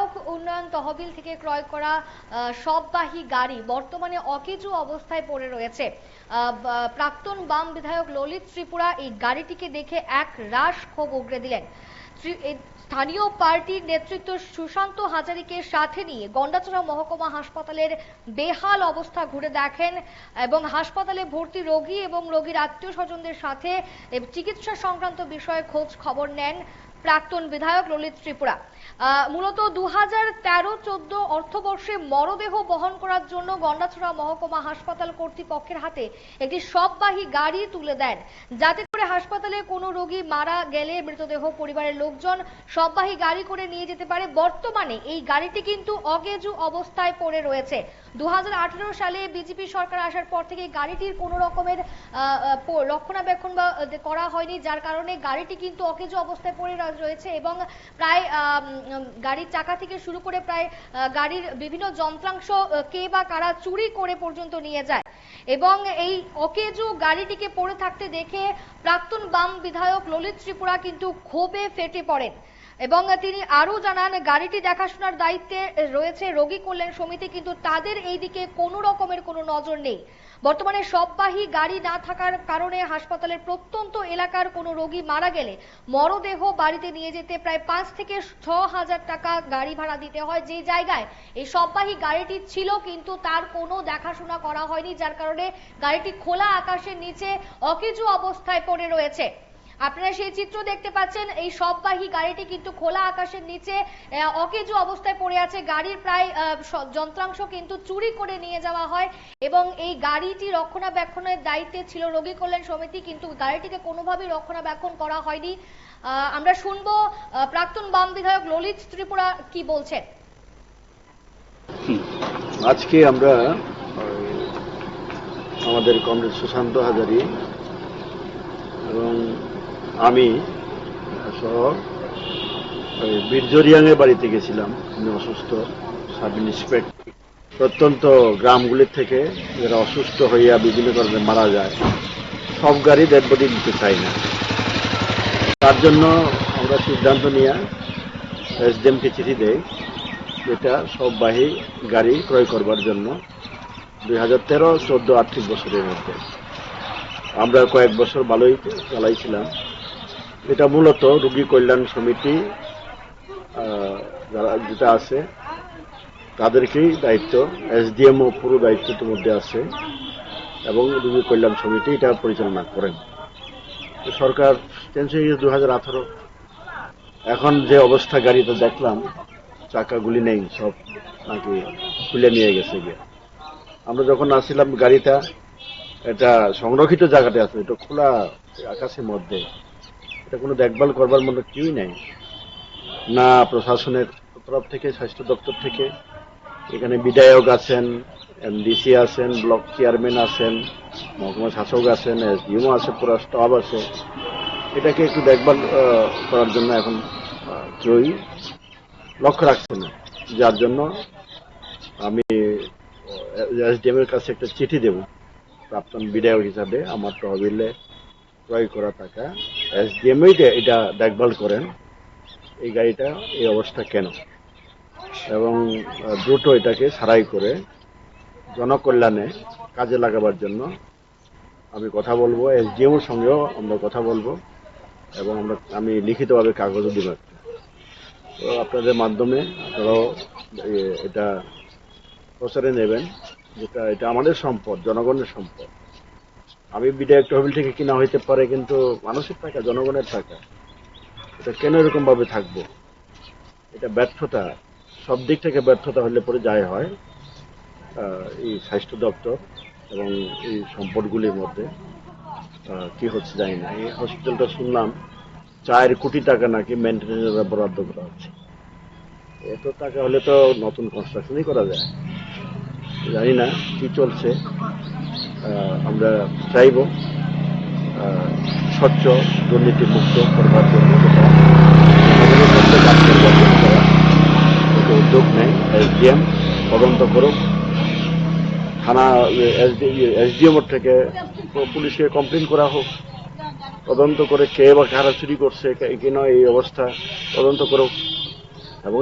সড়ক উন্নয়ন তহবিল থেকে ক্রয় করা সববাহী গাড়ি বর্তমানে অকেজো অবস্থায় পড়ে রয়েছে। প্রাক্তন বাম বিধায়ক ললিত ত্রিপুরা এই গাড়িটিকে দেখে এক রাশ ক্ষোভ উগরে দিলেন। স্থানীয় পার্টির নেতৃত্ব সুশান্ত হাজারিকে সাথে নিয়ে গন্ডাছড়া মহকুমা হাসপাতালের বেহাল অবস্থা ঘুরে দেখেন এবং হাসপাতালে ভর্তি রোগী এবং রোগীর আত্মীয় স্বজনদের সাথে চিকিৎসা সংক্রান্ত বিষয়ে খোঁজ খবর নেন প্রাক্তন বিধায়ক ললিত ত্রিপুরা। মূলত 2013-14 অর্থবর্ষে মরদেহ বহন করার জন্য গন্ডাছড়া মহকুমা হাসপাতাল কর্তৃপক্ষের হাতে একটি সববাহী গাড়ি তুলে দেন, যাতে করে হাসপাতালে কোনো রোগী মারা গেলে মৃতদেহ পরিবারের লোকজন সববাহী গাড়ি করে নিয়ে যেতে পারে। বর্তমানে এই গাড়িটি কিন্তু অকেজো অবস্থায় পড়ে রয়েছে। 2018 সালে বিজেপি সরকার আসার পর থেকে গাড়িটির কোনো রকমের রক্ষণাবেক্ষণ করা হয়নি, যার কারণে গাড়িটি কিন্তু অকেজো অবস্থায় পড়ে রয়েছে এবং প্রায় গাড়ির চাকা থেকে শুরু করে প্রায় গাড়ির বিভিন্ন যন্ত্রাংশ কে বা কারা চুরি করে পর্যন্ত নিয়ে যায় এবং এই অকেজো গাড়িটিকে পড়ে থাকতে দেখে প্রাক্তন বাম বিধায়ক ললিত ত্রিপুরা কিন্তু ক্ষোভে ফেটে পড়েন এবং তিনি আরো জানান, গাড়িটি দেখাশোনার দায়িত্বে রয়েছে রোগী কল্যাণ সমিতি, কিন্তু তাদের এই দিকে কোনো রকমের কোনো নজর নেই। বর্তমানে সববাহী গাড়ি না থাকার কারণে হাসপাতালের প্রত্যন্ত এলাকার কোনো রোগী মারা গেলে মরদেহ বাড়িতে নিয়ে যেতে প্রায় 5 থেকে 6 হাজার টাকা গাড়ি ভাড়া দিতে হয়। যে জায়গায় এই সববাহী গাড়িটি ছিল কিন্তু তার কোনো দেখাশোনা করা হয়নি, যার কারণে গাড়িটি খোলা আকাশের নিচে অকেজো অবস্থায় পড়ে রয়েছে। আপনারা সেই চিত্র দেখতে পাচ্ছেন, এই সববাহী গাড়িটি কিন্তু খোলা আকাশের নিচে অকেজো অবস্থায় পড়ে আছে। গাড়ির প্রায় যন্ত্রাংশ কিন্তু চুরি করে নিয়ে যাওয়া হয় এবং এই গাড়িটি রক্ষণাবেক্ষণের দায়িত্বে ছিল রোগী কল্যাণ সমিতি, কিন্তু গাড়িটিকে কোনোভাবেই রক্ষণাবেক্ষণ করা হয়নি। আমরা শুনবো প্রাক্তন বাম বিধায়ক ললিত ত্রিপুরা কি বলছেন। আজকে আমরা আমাদের কমরেড সুশান্ত হাজারি এবং আমি সহ বীরজরিয়াংয়ের বাড়িতে গেছিলাম। উনি অসুস্থ, সাব ইন্সপেক্টর। প্রত্যন্ত গ্রামগুলির থেকে যারা অসুস্থ হইয়া বিভিন্ন কারণে মারা যায় সব গাড়ি ডেড বডি দিতে চাই না, তার জন্য আমরা সিদ্ধান্ত নিয়ে এসডিএমকে চিঠি দেই এটা সববাহী গাড়ি ক্রয় করবার জন্য 2013-14 আর্থিক বছরের মধ্যে। আমরা কয়েক বছর ভালোই চালাইছিলাম। এটা মূলত রোগী কল্যাণ সমিতি যারা যেটা আছে তাদেরকেই দায়িত্ব, এসডিএমও পুরো দায়িত্বের মধ্যে আছে এবং রোগী কল্যাণ সমিতি এটা পরিচালনা করেন। সরকার চেঞ্জ হয়ে গেছে 2018। এখন যে অবস্থা গাড়িতে দেখলাম, চাকাগুলি নেই, সব নাকি খুলে নিয়ে গেছে গিয়ে। আমরা যখন আসছিলাম গাড়িটা এটা সংরক্ষিত জায়গাতে আছে, এটা খোলা আকাশের মধ্যে, এটা কোনো দেখভাল করবার মতো কেউই নেই, না প্রশাসনের তরফ থেকে, স্বাস্থ্য দপ্তর থেকে। এখানে বিধায়ক আছেন, এমডিসি আছেন, ব্লক চেয়ারম্যান আছেন, মহকুমা শাসক আছেন, এসডিএমও আছে, পুরো স্টাফ আছে। এটাকে একটু দেখভাল করার জন্য এখন কেউই লক্ষ্য রাখছে না, যার জন্য আমি এসডিএম এর কাছে একটা চিঠি দেব প্রাক্তন বিধায়ক হিসাবে। আমার তহবিলে ক্রয় করা টাকা এসডিএম এটা দেখভাল করেন এই গাড়িটা এই অবস্থা কেন, এবং দ্রুত এটাকে সারাই করে জনকল্যাণে কাজে লাগাবার জন্য আমি কথা বলবো। এসডিএমের সঙ্গেও আমরা কথা বলবো এবং আমি লিখিতভাবে কাগজও দিব। তো আপনাদের মাধ্যমে আপনারাও এটা প্রচারে নেবেন, যেটা এটা আমাদের সম্পদ, জনগণের সম্পদ। আমি বিধায়ক তহবিল থেকে কিনা হইতে পারে, কিন্তু মানুষের টাকা, জনগণের টাকা, এটা কেন এরকম ভাবে থাকবো? এটা ব্যর্থতা, সব দিক থেকে ব্যর্থতা হলে পরে যায় হয় এই স্বাস্থ্য দপ্তর এবং এই সম্পদগুলির মধ্যে কি হচ্ছে জানি না। এই হসপিটালটা শুনলাম 4 কোটি টাকা নাকি মেনটেন্যান্সের বরাদ্দ করা হচ্ছে। এত টাকা হলে তো নতুন কনস্ট্রাকশনই করা যায়। জানি না কি চলছে। আমরা চাইব স্বচ্ছ দুর্নীতি মুক্ত করবার জন্য উদ্যোগ নেয়। এসডিএম তদন্ত করুক, থানা এসডিএম থেকে পুলিশকে কমপ্লেন করা হোক, তদন্ত করে কে বা কারা চুরি করছে, কেন এই অবস্থা তদন্ত করুক এবং